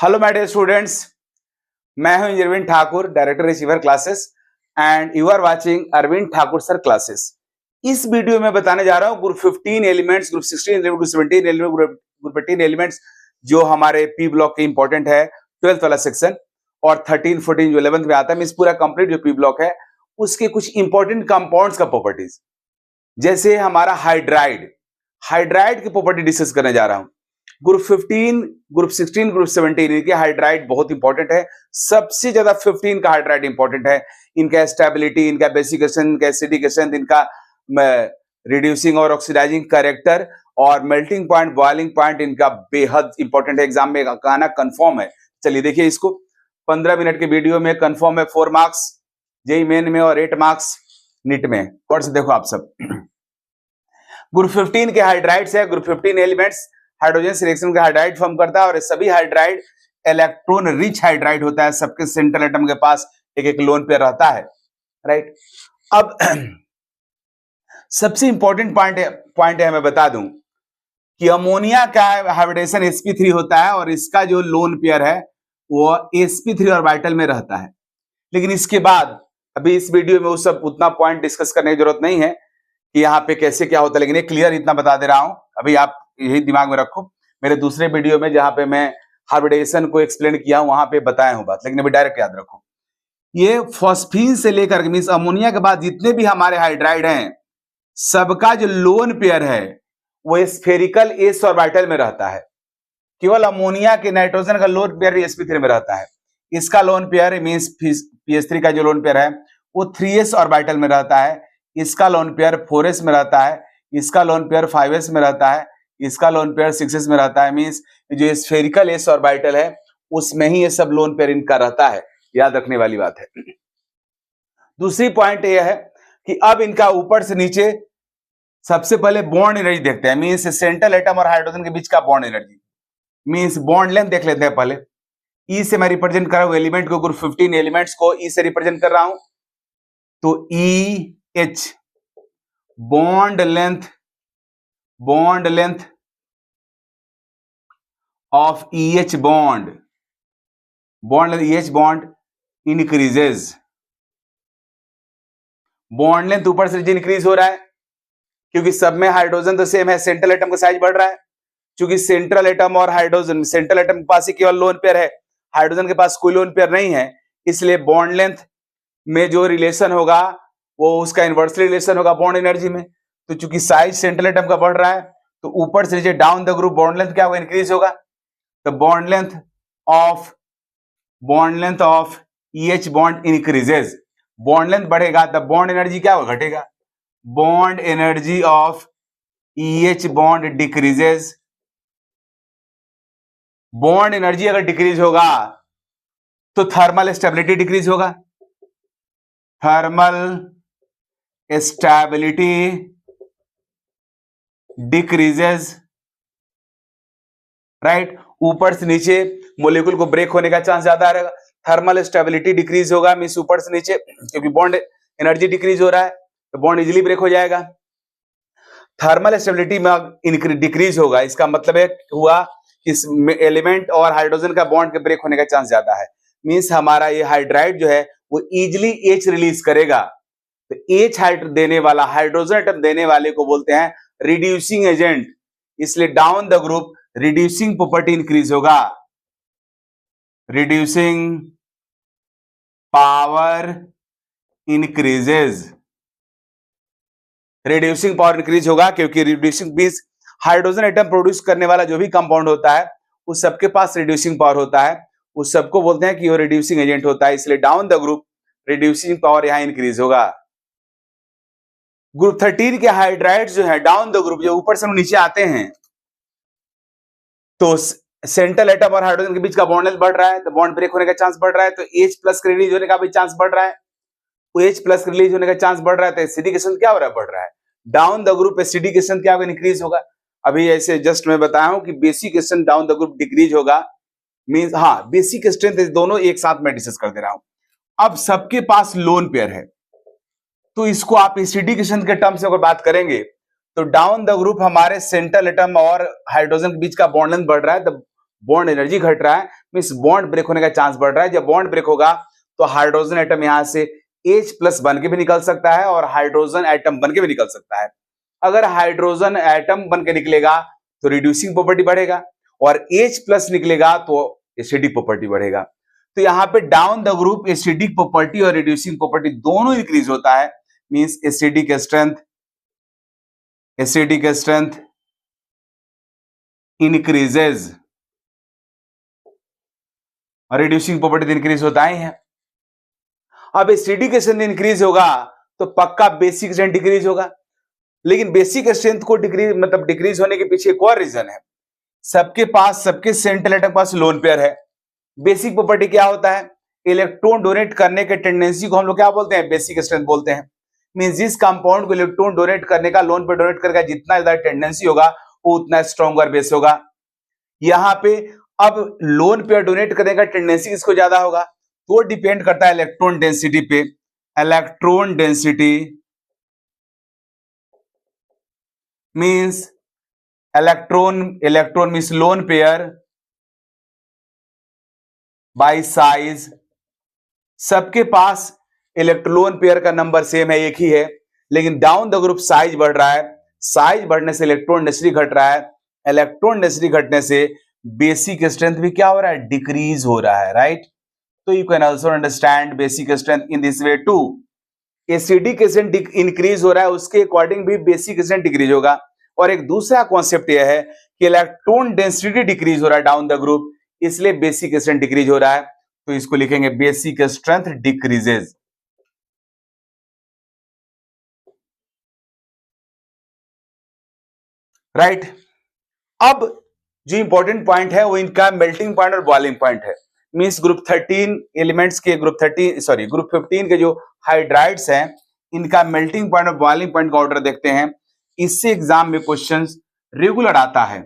Hello my dear students, मैं हूं Arvind Thakur, director receiver classes and you are watching Arvind Thakur sir classes. इस video में बताने जा रहा हूं group 15 elements, group 16 element, group 17 element, group 18 elements जो हमारे पी ब्लॉक के इंपॉर्टेंट है 12th वाला सेक्शन, और 13 14 जो 11th में आता है। इस पूरा कंप्लीट जो पी ब्लॉक है उसके कुछ इंपॉर्टेंट कंपाउंड्स का प्रॉपर्टीज, जैसे हमारा हाइड्राइड की प्रॉपर्टी डिस्कस करने जा रहा हूं। ग्रुप 15, ग्रुप 16, ग्रुप 17 इनके हाइड्राइड बहुत इंपॉर्टेंट है। सबसे ज्यादा 15 का हाइड्राइड इंपॉर्टेंट है। इनका स्टेबिलिटी, इनका बेसिकेशन, इनका एसिडिकेशन, इनका रिड्यूसिंग और ऑक्सीडाइजिंग कैरेक्टर और मेल्टिंग पॉइंट, बॉइलिंग पॉइंट इनका बेहद इंपॉर्टेंट है। एग्जाम में कहना कंफर्म है। चलिए देखिए इसको, 15 मिनट के वीडियो में कंफर्म है 4 मार्क्स जेई मेन में और 8 मार्क्स नीट में। और से देखो आप सब, ग्रुप 15 के हाइड्राइड्स है। ग्रुप 15 एलिमेंट्स हाइड्रोजन सिलेक्शन का हाइड्राइड फॉर्म करता है और सभी हाइड्राइड इलेक्ट्रॉन रिच हाइड्राइड होता है। सबके सेंट्रल एटम के पास एक एक लोन पेयर रहता है, राइट। अब सबसे इंपॉर्टेंट पॉइंट है मैं बता दूं कि अमोनिया का हाइब्रिडेशन sp3 होता है और इसका जो लोन पेयर है वो sp3 ऑर्बिटल में रहता है। लेकिन इसके बाद अभी इस वीडियो में वो सब उतना पॉइंट डिस्कस करने की जरूरत नहीं है कि यहाँ पे कैसे क्या होता है, लेकिन ये क्लियर इतना बता दे रहा हूं, अभी आप यही दिमाग में रखो। मेरे दूसरे वीडियो में जहां पे मैं हाइब्रिडेशन को एक्सप्लेन किया वहां पे बताया हूं बात, लेकिन अभी डायरेक्ट याद रखो। ये फॉस्फीन से लेकर मींस अमोनिया के बाद जितने भी हमारे हाइड्राइड हैं सबका जो लोन पेयर है वो स्फेरिकल एस ऑर्बिटल में रहता है। केवल अमोनिया के नाइट्रोजन का लोन पेयर sp3 में रहता है। इसका लोन पेयर मींस ph3 का जो लोन पेयर है वो 3s ऑर्बिटल में रहता है। इसका लोन पेयर 4s में रहता है। इसका लोन पेयर 5s में रहता है। इसका लोन पेयर 6s में रहता है। मींस जो स्फेरिकल एस ऑर्बिटल है उसमें ही ये सब लोन पेयर इनका रहता है। याद रखने वाली बात है। दूसरी पॉइंट यह है कि अब इनका ऊपर से नीचे सबसे पहले बॉन्ड एनर्जी देखते हैं। मींस सेंट्रल एटम और हाइड्रोजन के बीच का bond energy, means bond length देख लेते हैं पहले। ई से मैं रिप्रेजेंट कर रहा हूं एलिमेंट को, ग्रुप 15 एलिमेंट्स को ई से रिप्रेजेंट कर रहा हूं, तो E H bond length of EH bond increases। Bond length ऊपर से इंक्रीज हो रहा है क्योंकि सब में हाइड्रोजन तो सेम है, सेंट्रल एटम का साइज बढ़ रहा है। क्योंकि सेंट्रल एटम और हाइड्रोजन, सेंट्रल एटम के पास ही केवल लोन पेयर है, हाइड्रोजन के पास कोई लोन पेयर नहीं है, इसलिए बॉन्ड लेंथ में जो रिलेशन होगा वो उसका इनवर्सली रिलेशन होगा बॉन्ड एनर्जी में। तो चूंकि साइज सेंट्रल एटम का बढ़ रहा है तो ऊपर से नीचे down the group bond length क्या होगा, इंक्रीज होगा। The bond length of EH bond increases। Bond length बढ़ेगा तो बॉन्ड एनर्जी क्या होगा, घटेगा। Bond energy of EH bond decreases. Bond energy अगर डिक्रीज होगा तो थर्मल स्टेबिलिटी डिक्रीज होगा। Thermal stability decreases, right. ऊपर से नीचे मोलिक्यूल को ब्रेक होने का चांस ज्यादा रहेगा। थर्मल स्टेबिलिटी डिक्रीज होगा मींस ऊपर से नीचे, क्योंकि बॉन्ड एनर्जी डिक्रीज हो रहा है तो बॉन्ड इजीली ब्रेक हो जाएगा। थर्मल स्टेबिलिटी में डिक्रीज होगा, इसका मतलब है हुआ कि एलिमेंट और हाइड्रोजन का बॉन्ड के ब्रेक होने का चांस ज्यादा है। मींस हमारा ये हाइड्राइड जो है वो इजिली H रिलीज करेगा। तो H देने वाला, हाइड्रोजन एटम देने वाले को बोलते हैं रिड्यूसिंग एजेंट, इसलिए down the group reducing property increase होगा। Reducing power increases, reducing power increase होगा क्योंकि reducing means hydrogen atom produce करने वाला जो भी कंपाउंड होता है उस सबके पास रिड्यूसिंग पावर होता है, उस सबको बोलते हैं कि वो रिड्यूसिंग एजेंट होता है, इसलिए down the group reducing power यहां इंक्रीज होगा। ग्रुप 13 के हाइड्राइड्स जो है डाउन द ग्रुप, जो ऊपर से नीचे आते हैं, तो सेंट्रल एटम और हाइड्रोजन के बीच का बॉन्ड लेंथ बढ़ रहा है तो बॉन्ड ब्रेक होने का चांस बढ़ रहा है, तो H प्लस रिलीज होने का भी चांस बढ़ रहा है। तो H प्लस रिलीज होने का चांस बढ़ रहा है तो एसिडिकेशन क्या हो रहा है, बढ़ रहा है। डाउन द ग्रुप एसिडिकेशन क्या होगा, इंक्रीज होगा। अभी ऐसे जस्ट मैं बताया हूं कि बेसिकेशन डाउन द ग्रुप डिक्रीज होगा, मींस हाँ बेसिक स्ट्रेंथ दोनों एक साथ में डिस्कस कर दे रहा हूं। अब सबके पास लोन पेयर है तो इसको आप एसिडिकेशन के टर्म से अगर बात करेंगे तो डाउन द ग्रुप हमारे सेंट्रल एटम और हाइड्रोजन के बीच का बॉन्ड लेंथ बढ़ रहा है, तो बॉन्ड एनर्जी घट रहा है, मींस बॉन्ड ब्रेक होने का चांस बढ़ रहा है। जब बॉन्ड ब्रेक होगा तो हाइड्रोजन एटम यहां से H+ बन के भी निकल सकता है और हाइड्रोजन एटम बन के भी निकल सकता है। अगर हाइड्रोजन एटम बन के निकलेगा तो रिड्यूसिंग प्रॉपर्टी बढ़ेगा और H+ निकलेगा तो एसिडिक प्रॉपर्टी बढ़ेगा। तो यहाँ पे down the group acidic property और रिड्यूसिंग प्रॉपर्टी दोनों इंक्रीज होता है, मींस एसिडिक स्ट्रेंथ इंक्रीजेज और रिड्यूसिंग प्रॉपर्टी इंक्रीज होता ही है। अब एसिडिक स्ट्रेंथ इंक्रीज होगा तो पक्का बेसिक स्ट्रेंथ डिक्रीज होगा, लेकिन बेसिक स्ट्रेंथ को डिक्रीज होने के पीछे एक और रीजन है। सबके सेंट्रल एटम के पास लोन पेयर है। बेसिक प्रॉपर्टी क्या होता है? इलेक्ट्रॉन डोनेट करने के टेंडेंसी को हम लोग क्या बोलते हैं? बेसिक स्ट्रेंथ बोलते हैं। मींस जिस कंपाउंड को इलेक्ट्रॉन डोनेट करने का, लोन पे डोनेट करने का जितना ज्यादा टेंडेंसी होगा वो उतना स्ट्रॉन्गर बेस होगा। यहाँ पे अब लोन पेयर डोनेट करने का टेंडेंसी किसको ज्यादा होगा? तो डिपेंड करता है इलेक्ट्रॉन डेंसिटी पे। Electron density means electron means lone pair bye size. सबके पास इलेक्ट्रॉन पेयर का नंबर सेम है, एक ही है, लेकिन डाउन द ग्रुप साइज बढ़ रहा है। साइज बढ़ने से इलेक्ट्रॉन डेंसिटी घट रहा है। इलेक्ट्रॉन डेंसिटी घटने से बेसिक स्ट्रेंथ भी क्या हो रहा है? डिक्रीज हो रहा है, राइट? तो you can also understand basic strength in this way too. Acidic strength increase हो रहा है, उसके अकॉर्डिंग भी बेसिक स्ट्रेंथ डिक्रीज होगा। और एक दूसरा कॉन्सेप्ट यह है कि इलेक्ट्रॉन डेंसिटी डिक्रीज हो रहा है डाउन द ग्रुप, इसलिए बेसिक स्ट्रेंथ डिक्रीज हो रहा है। तो इसको लिखेंगे बेसिक स्ट्रेंथ डिक्रीजेज। राइट? अब जो इंपॉर्टेंट पॉइंट है वो इनका मेल्टिंग पॉइंट और बॉइलिंग पॉइंट है। मींस ग्रुप 13 एलिमेंट्स के ग्रुप 15 के जो हाइड्राइड्स हैं, इनका मेल्टिंग पॉइंट और बॉइलिंग पॉइंट का ऑर्डर देखते हैं। इससे एग्जाम में क्वेश्चंस रेगुलर आता है।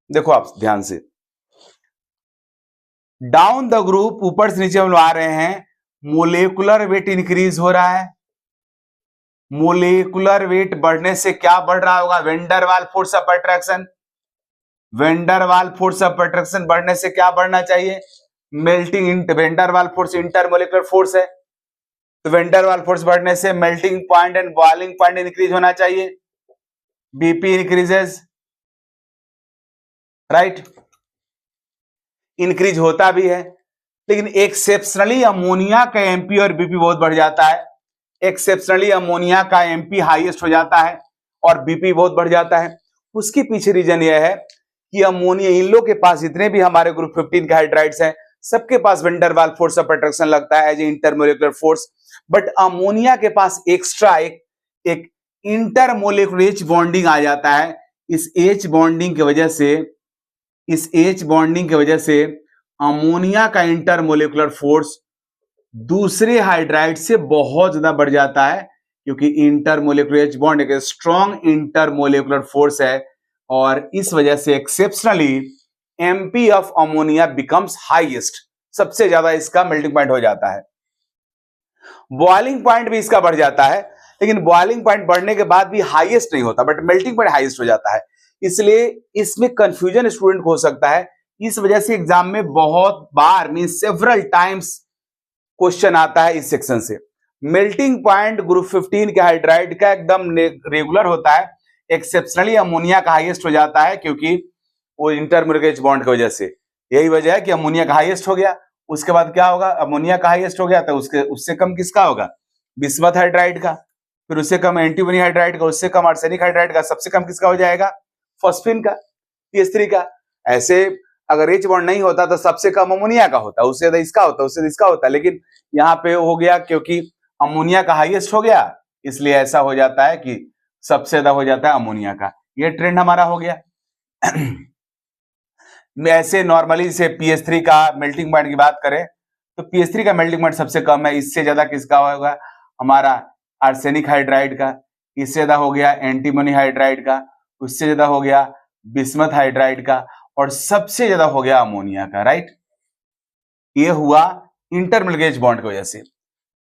देखो आप ध्यान से, डाउन द ग्रुप ऊपर से नीचे हम लोग आ रहे हैं, मोलेकुलर वेट इंक्रीज हो रहा है। मोलेकुलर वेट बढ़ने से क्या बढ़ रहा होगा? Vendor Waals force of attraction. Vendor Waals force of attraction बढ़ने से क्या बढ़ना चाहिए? Vendor Waals force intermolecular force है, तो वेंडर वाल फोर्स बढ़ने से melting point and boiling point increase होना चाहिए। BP increases, right? इंक्रीज होता भी है, लेकिन एक्सेप्शनली अमोनिया का एमपी और बीपी बहुत बढ़ जाता है। एक्सेप्शनली अमोनिया का एमपी हाईएस्ट हो जाता है और बीपी बहुत बढ़ जाता है। उसके पीछे रीजन यह है कि अमोनिया, इन लोग के पास जितने भी हमारे ग्रुप 15 के हाइड्राइड्स हैं, सबके पास van der Waals force of attraction लगता है as a intermolecular force. But ammonia के पास एक्स्ट्रा एक इंटरमोलिकुलर एच बॉन्डिंग आ जाता है। इस एच बॉन्डिंग की वजह से अमोनिया का इंटरमोलिकुलर फोर्स दूसरे हाइड्राइड से बहुत ज्यादा बढ़ जाता है, क्योंकि इंटरमोलिकुलर एच बॉन्ड एक स्ट्रॉन्ग इंटरमोलिकुलर फोर्स है और इस वजह से exceptionally MP of ammonia becomes highest. सबसे ज्यादा इसका मेल्टिंग पॉइंट हो जाता है। बॉइलिंग पॉइंट भी इसका बढ़ जाता है, लेकिन बॉइलिंग पॉइंट बढ़ने के बाद भी हाईएस्ट नहीं होता, बट मेल्टिंग पॉइंट हाईएस्ट हो जाता है। इसलिए इसमें कंफ्यूजन स्टूडेंट को हो सकता है। इस वजह से एग्जाम में बहुत बार, मीन सेवरल टाइम्स क्वेश्चन आता है इस सेक्शन से। मेल्टिंग पॉइंट ग्रुप 15 के हाइड्राइड का एकदम रेगुलर होता है। एक्सेप्शनली अमोनिया का हाईएस्ट हो जाता है, क्योंकि वो इंटरमोलिकुलर एच बॉन्ड की वजह से। यही वजह है कि अमोनिया का हाईएस्ट हो गया। उसके बाद क्या होगा? अमोनिया का हाईएस्ट हो गया तो उससे कम किसका होगा? बिस्मथ हाइड्राइड का। फिर उससे कम एंटीमोनी हाइड्राइड का, उससे कम आर्सेनिक हाइड्राइड का, सबसे कम किसका हो जाएगा? फॉस्फिन का, CH3 का। ऐसे अगर एच बॉन्ड नहीं होता तो सबसे कम अमोनिया का होता, उससे ज्यादा इसका होता, उससे इसका होता, लेकिन यहाँ पे हो गया क्योंकि अमोनिया का हाईएस्ट हो गया, इसलिए ऐसा हो जाता है कि सबसे ज्यादा हो जाता है अमोनिया का। ये ट्रेंड हमारा हो गया। ऐसे नॉर्मली से pH3 का मेल्टिंग पॉइंट की बात करें तो pH3 का मेल्टिंग पॉइंट सबसे कम है। इससे ज्यादा किसका होगा? हमारा आर्सेनिक हाइड्राइड का। इससे ज्यादा हो गया एंटीमोनी हाइड्राइड का। उससे ज्यादा हो गया बिस्मथ हाइड्राइड का और सबसे ज्यादा हो गया अमोनिया का, राइट? ये हुआ इंटरमोलिकुलर एच बॉन्ड की वजह से।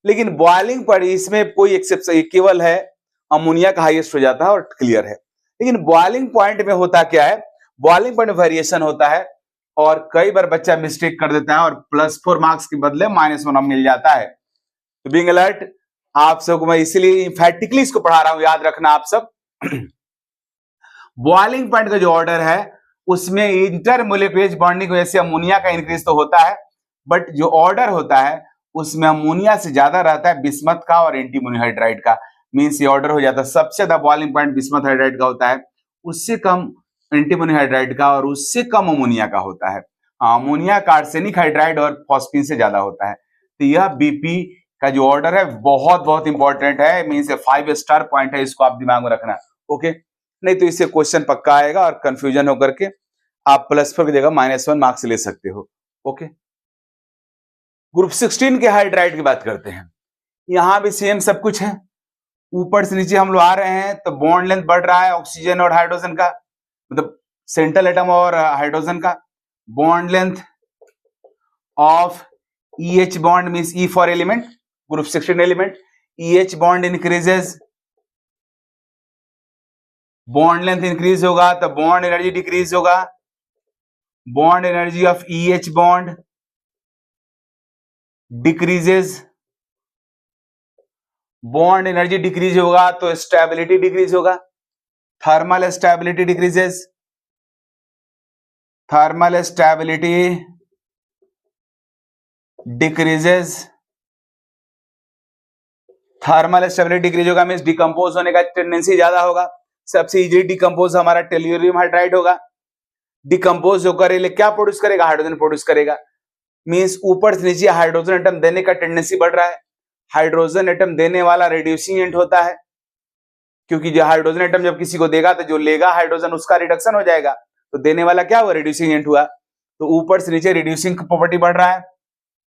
लेकिन बॉइलिंग पर इसमें कोई एक्सेप्शन, केवल है अमोनिया का हाईएस्ट हो जाता है और क्लियर है। लेकिन बॉइलिंग पॉइंट में होता क्या है, बॉइलिंग पॉइंट में वेरिएशन होता है और कई बार बच्चा मिस्टेक कर देता है और +4 मार्क्स के बदले -1 मिल जाता है। तो बीइंग अलर्ट, आप सबको मैं इसीलिए इंफैटिकली इसको पढ़ा रहा हूं, याद रखना आप सब। बॉइलिंग पॉइंट का जो ऑर्डर है उसमें इंटरमोलिकुलर बॉन्डिंग की वजह से अमोनिया का इंक्रीज तो होता है, बट जो ऑर्डर होता है उसमें अमोनिया से ज्यादा रहता है बिस्मथ का और एंटीमोनी हाइड्राइड का। मींस ये ऑर्डर हो जाता है, सबसे ज्यादा बॉइलिंग पॉइंट बिस्मथ हाइड्राइड का होता है, उससे कम एंटीमोनी हाइड्राइड का और उससे कम अमोनिया का होता है। अमोनिया का आर्सेनिक हाइड्राइड और फॉस्फीन से ज्यादा होता है। तो यह बीपी का जो ऑर्डर है बहुत बहुत इंपॉर्टेंट है, मींस 5 स्टार पॉइंट है, इसको आप दिमाग में रखना। ओके, नहीं तो इससे क्वेश्चन पक्का आएगा और कंफ्यूजन होकर के आप +4 की जगह -1 मार्क्स ले सकते हो। ओके, ग्रुप 16 के हाइड्राइड की बात करते हैं। यहां भी सेम सब कुछ है, ऊपर से नीचे हम लोग आ रहे हैं तो बॉन्ड लेंथ बढ़ रहा है ऑक्सीजन और हाइड्रोजन का, मतलब सेंट्रल एटम और हाइड्रोजन का। Bond length of EH bond means E for element, group 16 element, EH bond increases, bond length increase होगा तो बॉन्ड एनर्जी डिक्रीज होगा। Bond energy of EH bond decreases, bond energy decrease होगा तो stability decrease होगा, thermal stability decreases, thermal stability decreases, thermal stability decrease होगा means decompose होने का tendency ज्यादा होगा। सबसे इजीली डिकम्पोज हमारा टेल्यूरियम हाइड्राइड होगा। डिकम्पोज होकर क्या प्रोड्यूस करेगा, हाइड्रोजन प्रोड्यूस करेगा। मींस ऊपर से नीचे हाइड्रोजन एटम देने का टेंडेंसी बढ़ रहा है। हाइड्रोजन एटम देने वाला रिड्यूसिंग एजेंट होता है, क्योंकि जो हाइड्रोजन एटम जब किसी को देगा तो जो लेगा हाइड्रोजन उसका रिडक्शन हो जाएगा, तो देने वाला क्या हुआ, रिड्यूसिंग एजेंट हुआ। तो ऊपर से नीचे रिड्यूसिंग प्रॉपर्टी बढ़ रहा है,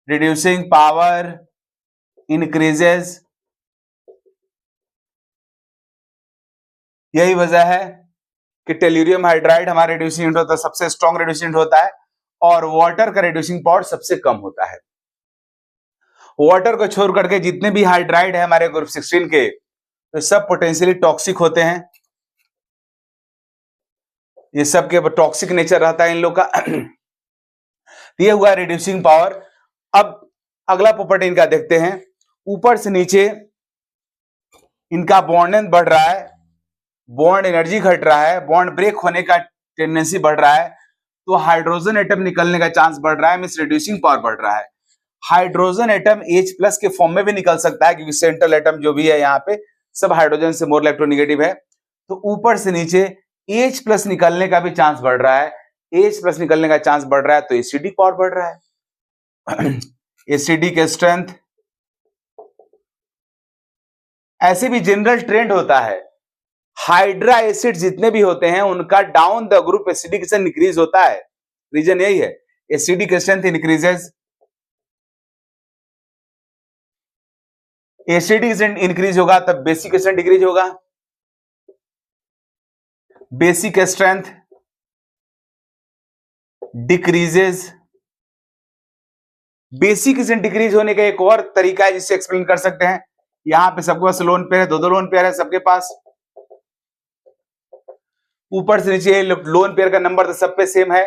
रिड्यूसिंग पावर इंक्रीजेस। यही वजह है कि टेल्यूरियम हाइड्राइड हमारा रिड्यूसिंग एजेंट होता है, सबसे स्ट्रॉन्ग रिड्यूसिंग एजेंट होता है, और वाटर का रिड्यूसिंग पावर सबसे कम होता है। वाटर को छोड़ करके जितने भी हाइड्राइड है हमारे ग्रुप 16 के, तो सब पोटेंशियली टॉक्सिक होते हैं। ये सब के टॉक्सिक नेचर रहता है इन लोग का। ये हुआ रिड्यूसिंग पावर। अब अगला प्रॉपर्टी इनका देखते हैं। ऊपर से नीचे इनका बॉन्ड लेंथ बढ़ रहा है, बॉन्ड एनर्जी घट रहा है, बॉन्ड ब्रेक होने का टेंडेंसी बढ़ रहा है, तो हाइड्रोजन एटम निकलने का चांस बढ़ रहा है, मींस रिड्यूसिंग पावर बढ़ रहा है। हाइड्रोजन एटम H+ के फॉर्म में भी निकल सकता है, क्योंकि सेंट्रल एटम जो भी है यहाँ पे सब हाइड्रोजन से मोर इलेक्ट्रोनेगेटिव है। तो ऊपर से नीचे H+ निकलने का भी चांस बढ़ रहा है, H+ निकलने का चांस बढ़ रहा है, तो एसिडिक पावर बढ़ रहा है। Acidic strength. ऐसे भी जनरल ट्रेंड होता है, हाइड्रा एसिड जितने भी होते हैं उनका down the group acidic strength increase होता है। रीजन यही है, acidic strength increases, acidic strength increase होगा तब बेसिक स्ट्रेंथ डिक्रीज होगा। Basic strength decreases. Basic strength decrease होने का एक और तरीका है जिससे एक्सप्लेन कर सकते हैं। यहां पे सबके पास लोन पेयर है, दो लोन पेयर है सबके पास। ऊपर से नीचे लोन पेयर का नंबर तो सब पे सेम है,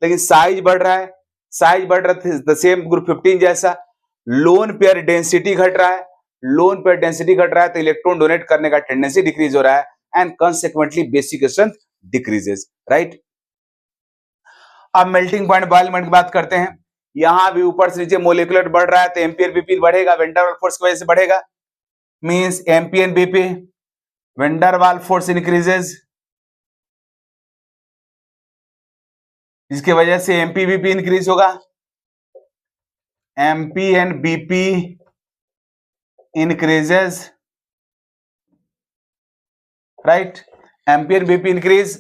लेकिन साइज बढ़ रहा है, साइज बढ़ रहा है सेम ग्रुप 15 जैसा। लोन पेयर डेंसिटी घट रहा है, लोन पेयर डेंसिटी घट रहा है तो इलेक्ट्रॉन डोनेट करने का टेंडेंसी डिक्रीज हो रहा है, and consequently basic strength decreases, right. अब मेल्टिंग पॉइंट बॉइलिंग पॉइंट की बात करते हैं। यहां भी ऊपर से नीचे मोलिकुलर बढ़ रहा है तो एम्पियर बीपी बढ़ेगा, वेन डर वाल फोर्स की वजह से बढ़ेगा, मींस एम्पियर बीपी, वेन डर वाल फोर्स इंक्रीजेस, जिसकी वजह से एमपी बीपी इंक्रीज होगा, MP and BP increases, right, ampere BP increase.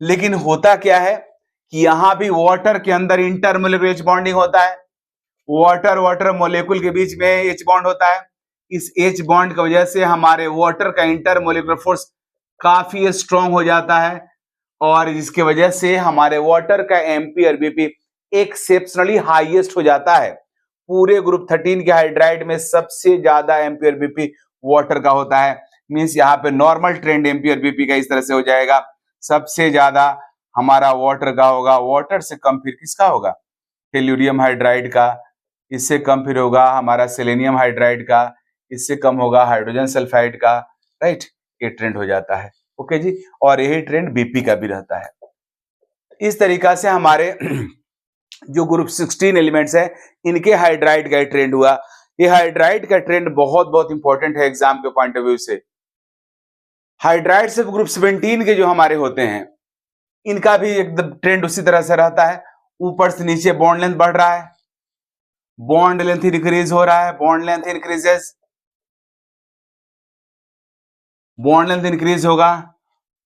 लेकिन होता क्या है कि यहां भी वाटर के अंदर इंटरमोलिकुलर एच बॉन्डिंग होता है, वाटर वाटर मोलिक्यूल के बीच में एच बॉन्ड होता है। इस एच बॉन्ड की वजह से हमारे वाटर का इंटरमोलिकुलर फोर्स काफी स्ट्रॉन्ग हो जाता है, और जिसकी वजह से हमारे वाटर का एम्पियर बीपी एक्सेप्शनली हाईएस्ट हो जाता है। पूरे ग्रुप 13 के हाइड्राइड में सबसे ज्यादा एम्पियर बीपी वाटर का होता है, मीन्स यहाँ पे नॉर्मल ट्रेंड एम्पियर बीपी का इस तरह से हो जाएगा। सबसे ज्यादा हमारा वाटर का होगा, वाटर से कम फिर किसका होगा, टेल्यूरियम हाइड्राइड का, इससे कम फिर होगा हमारा सेलेनियम हाइड्राइड का, इससे कम होगा हाइड्रोजन सल्फाइड का, राइट। ये ट्रेंड हो जाता है, ओके जी। और यही ट्रेंड बीपी का भी रहता है। इस तरीका से हमारे जो ग्रुप 16 एलिमेंट्स है इनके हाइड्राइड का ट्रेंड हुआ। ये हाइड्राइड का ट्रेंड बहुत बहुत इंपॉर्टेंट है एग्जाम के पॉइंट ऑफ व्यू से। हाइड्राइड से ग्रुप 17 के जो हमारे होते हैं इनका भी एकदम ट्रेंड उसी तरह से रहता है, ऊपर से नीचे बॉन्ड लेंथ बढ़ रहा है, बॉन्ड लेंथ इंक्रीज हो रहा है, bond length increases, bond length increase होगा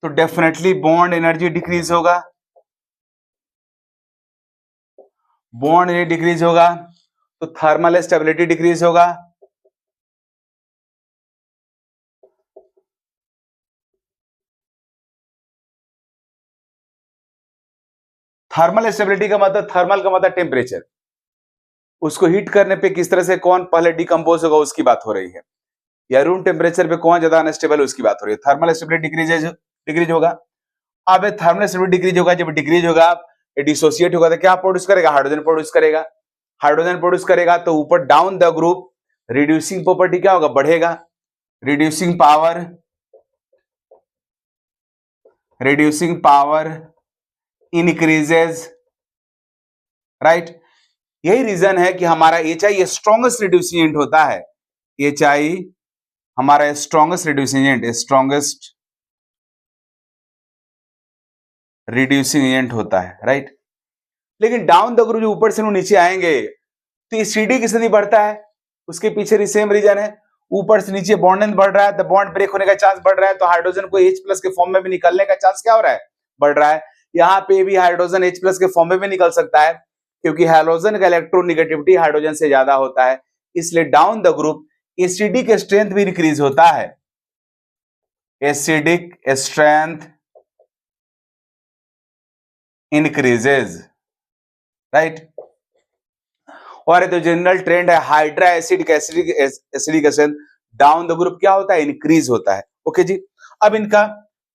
तो डेफिनेटली बॉन्ड एनर्जी डिक्रीज होगा, बॉन्ड एनर्जी डिक्रीज होगा तो थर्मल स्टेबिलिटी डिक्रीज होगा, थर्मल स्टेबिलिटी का मतलब, थर्मल का मतलब टेम्परेचर, उसको हीट करने पे किस तरह से कौन पहले डिकम्पोज होगा उसकी बात हो रही है, या रूम टेम्परेचर पे कौन ज्यादा अनस्टेबल उसकी बात हो रही है। थर्मल स्टेबिलिटी डिक्रीज होगा। अब ये थर्मल स्टेबिलिटी डिक्रीज होगा, जब डिक्रीज होगा ये डिसोसिएट होगा तो क्या प्रोड्यूस करेगा, हाइड्रोजन प्रोड्यूस करेगा। हाइड्रोजन प्रोड्यूस करेगा तो ऊपर down the group reducing property क्या होगा, बढ़ेगा, रिड्यूसिंग पावर इंक्रीजेज, राइट। यही रीजन है कि हमारा HI स्ट्रॉन्गेस्ट रिड्यूसिंग एजेंट होता है। HI हमारा स्ट्रॉन्गेस्ट रिड्यूसिंग एजेंट होता है, राइट। लेकिन डाउन द ग्रुप जो ऊपर से नीचे आएंगे तो एसिडिक स्थिति बढ़ता है, उसके पीछे सेम रीजन है, ऊपर से नीचे बॉन्ड लेंथ बढ़ रहा है तो बॉन्ड ब्रेक होने का चांस बढ़ रहा है, तो हाइड्रोजन को H+ के फॉर्म में भी निकलने का चांस क्या हो रहा है, बढ़ रहा है। यहाँ पे भी हाइड्रोजन H+ के फॉर्म में भी निकल सकता है क्योंकि हाइड्रोजन का इलेक्ट्रोनेगेटिविटी हाइड्रोजन से ज्यादा होता है, इसलिए down the group acidic strength भी इंक्रीज होता है, एसिडिक स्ट्रेंथ इंक्रीजेज, राइट। और ये तो जनरल ट्रेंड है, hydra acidic strength down the group क्या होता है, इंक्रीज होता है, ओके जी। अब इनका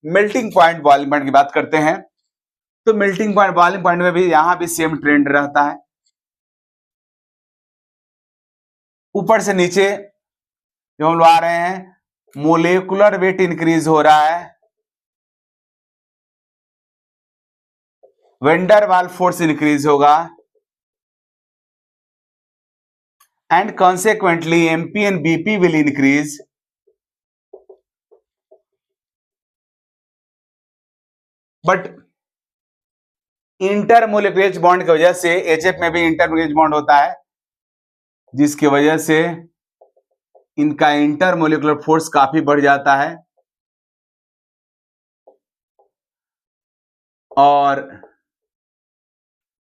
मेल्टिंग पॉइंट बॉइलिंग पॉइंट की बात करते हैं, तो मेल्टिंग पॉइंट बॉइलिंग पॉइंट में भी यहां भी सेम ट्रेंड रहता है, ऊपर से नीचे जो हम लोग आ रहे हैं मोलेकुलर वेट इंक्रीज हो रहा है, वेंडर वाल फोर्स इंक्रीज होगा, and consequently MP and BP will increase, but intermolecular bond की वजह से HF में भी इंटरमोलिकुलर बॉन्ड होता है, जिसकी वजह से इनका इंटरमोलिकुलर फोर्स काफी बढ़ जाता है और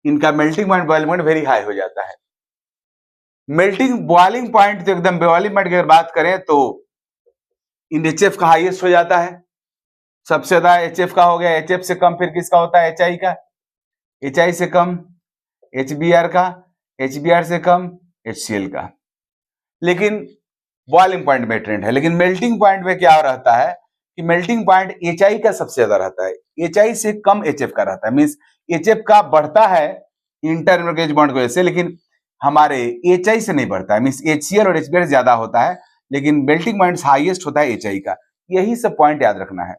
इनका melting point boiling point very high हो जाता है। मेल्टिंग बॉइलिंग पॉइंट तो एकदम बॉइलिंग पॉइंट की अगर बात करें तो इन HF का हाईएस्ट हो जाता है, सबसे ज्यादा HF का हो गया, HF से कम फिर किसका होता है, HI का, HI से कम HBr का, HBr से कम HCl का। लेकिन बॉइलिंग पॉइंट में ट्रेंड है, लेकिन मेल्टिंग पॉइंट में क्या रहता है कि मेल्टिंग पॉइंट HI का सबसे ज्यादा रहता है, HI से कम HF का रहता है, मींस HF का बढ़ता है इंटरमोलिकुलर बॉन्ड की वजह से, लेकिन हमारे HI से नहीं बढ़ता है, मींस HCl और HBr ज्यादा होता है, लेकिन मेल्टिंग पॉइंट हाईएस्ट होता है HI का। यही सब पॉइंट याद रखना है,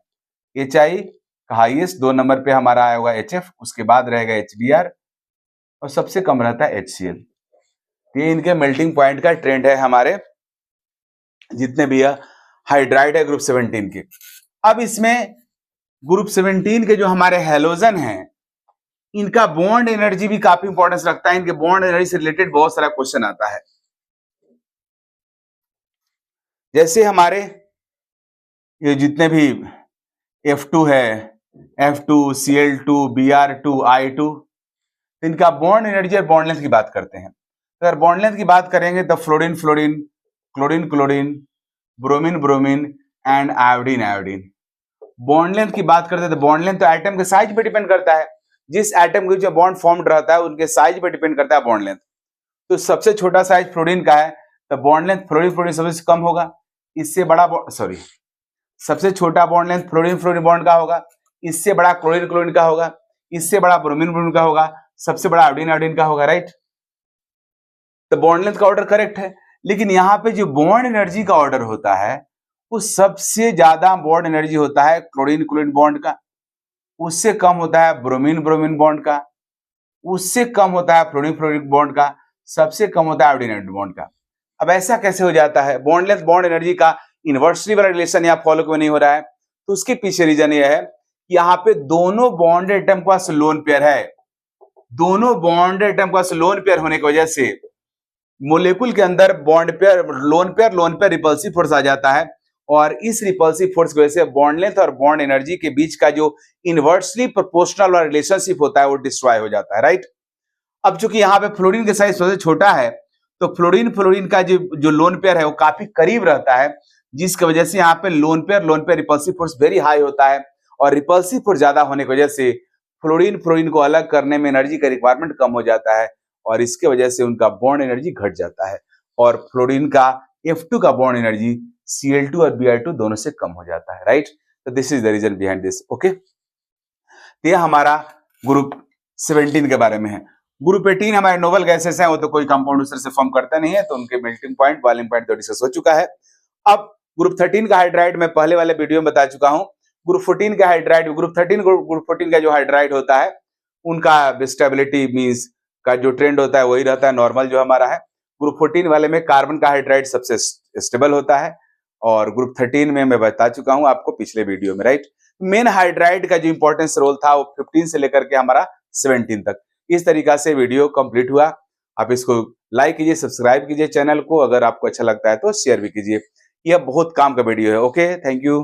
HI का हाईएस्ट 2 नंबर पे हमारा आया होगा HF, उसके बाद रहेगा HBr और सबसे कम रहता है HCl। ये इनके मेल्टिंग पॉइंट का ट्रेंड है हमारे जितने भी हाइड्राइड है ग्रुप 17 के। अब इसमें ग्रुप 17 के जो हमारे हैलोजन हैं इनका बॉन्ड एनर्जी भी काफी इंपॉर्टेंस रखता है, इनके बॉन्ड एनर्जी से रिलेटेड बहुत सारा क्वेश्चन आता है। जैसे हमारे ये जितने भी F2 है, F2 Cl2 Br2 I2, इनका बॉन्ड एनर्जी और बॉन्ड लेंथ की बात करते हैं। अगर बॉन्ड लेंथ की बात करेंगे तो fluorine fluorine, chlorine chlorine, bromine bromine and iodine iodine. Bond length की बात करते हैं तो बॉन्ड लेंथ तो एटम के साइज पे डिपेंड करता है, जिस एटम के जो बॉन्ड फॉर्म्ड रहता है उनके साइज पे डिपेंड करता है बॉन्ड लेंथ। तो सबसे छोटा साइज फ्लोरीन का है तो बॉन्ड लेंथ फ्लोरीन फ्लोरीन सबसे कम होगा, इससे बड़ा सबसे छोटा bond length fluorine fluorine bond का होगा, इससे बड़ा क्लोरीन क्लोरीन का होगा, इससे बड़ा ब्रोमीन ब्रोमीन का होगा, सबसे बड़ा आयोडीन आयोडीन का होगा, राइट। तो बॉन्ड लेंथ का ऑर्डर करेक्ट है, लेकिन यहाँ पे जो बॉन्ड एनर्जी का ऑर्डर होता है वो सबसे ज्यादा बॉन्ड एनर्जी होता है क्लोरीन क्लोरीन बॉन्ड का, उससे कम होता है ब्रोमीन ब्रोमीन बॉन्ड का, उससे कम होता है फ्लोरीन फ्लोरीन बॉन्ड का, सबसे कम होता है आयोडीन आयोडीन बॉन्ड का। अब ऐसा कैसे हो जाता है? बॉन्ड लेंथ बॉन्ड एनर्जी का इनवर्सली वाला रिलेशन यहाँ फॉलो क्यों नहीं हो रहा है? तो उसके पीछे रीजन ये है कि यहाँ पे दोनों बॉन्ड एटम का लोन पेयर है, दोनों बॉन्ड एटम का लोन पेयर होने की वजह से मोलेकुल के अंदर bond pair lone pair repulsive force आ जाता है, और इस रिपल्सिव फोर्स की वजह से बॉन्ड लेंथ और बॉन्ड एनर्जी के बीच का जो इनवर्सली प्रोपोर्शनल वाला रिलेशनशिप होता है वो डिस्ट्रॉय हो जाता है, राइट। अब चूंकि यहाँ पे फ्लोरीन का साइज सबसे छोटा है, तो फ्लोरीन फ्लोरीन का जो लोन पेयर है वो काफी करीब रहता है, जिसकी वजह से यहाँ पे loan pair repulsive force very high होता है, और रिपल्सिव फोर्स ज्यादा होने की वजह से फ्लोरीन फ्लोरीन को अलग करने में एनर्जी का रिक्वायरमेंट कम हो जाता है, और इसके वजह से उनका बॉन्ड एनर्जी घट जाता है, और फ्लोरीन का F2 का बॉन्ड एनर्जी Cl2 और Br2 दोनों से कम हो जाता है, राइट। तो this is the reason behind this, okay. तो ये हमारा ग्रुप 17 के बारे में है। ग्रुप 18 हमारे नोबल गैसेस हैं, वो तो कोई कंपाउंड दूसरे से फॉर्म करता नहीं है, तो उनके मेल्टिंग पॉइंट बॉइलिंग पॉइंट तो डिस्कस हो चुका है। अब ग्रुप 13 का हाइड्राइड मैं पहले वाले वीडियो में बता चुका हूं। ग्रुप 14 का हाइड्राइड, ग्रुप 14 का जो हाइड्राइड होता है उनका स्टेबिलिटी मींस का जो ट्रेंड होता है वही रहता है नॉर्मल जो हमारा है। ग्रुप 14 वाले में कार्बन का हाइड्राइड सबसे स्टेबल होता है, और ग्रुप 13 में मैं बता चुका हूं आपको पिछले वीडियो में, राइट। मेन हाइड्राइड का जो इंपॉर्टेंस रोल था वो 15 से लेकर के हमारा 17 तक। इस तरीका से वीडियो कंप्लीट हुआ। आप इसको लाइक कीजिए, सब्सक्राइब कीजिए चैनल को, अगर आपको अच्छा लगता है तो शेयर भी कीजिए। यह बहुत काम का वीडियो है, ओके, थैंक यू।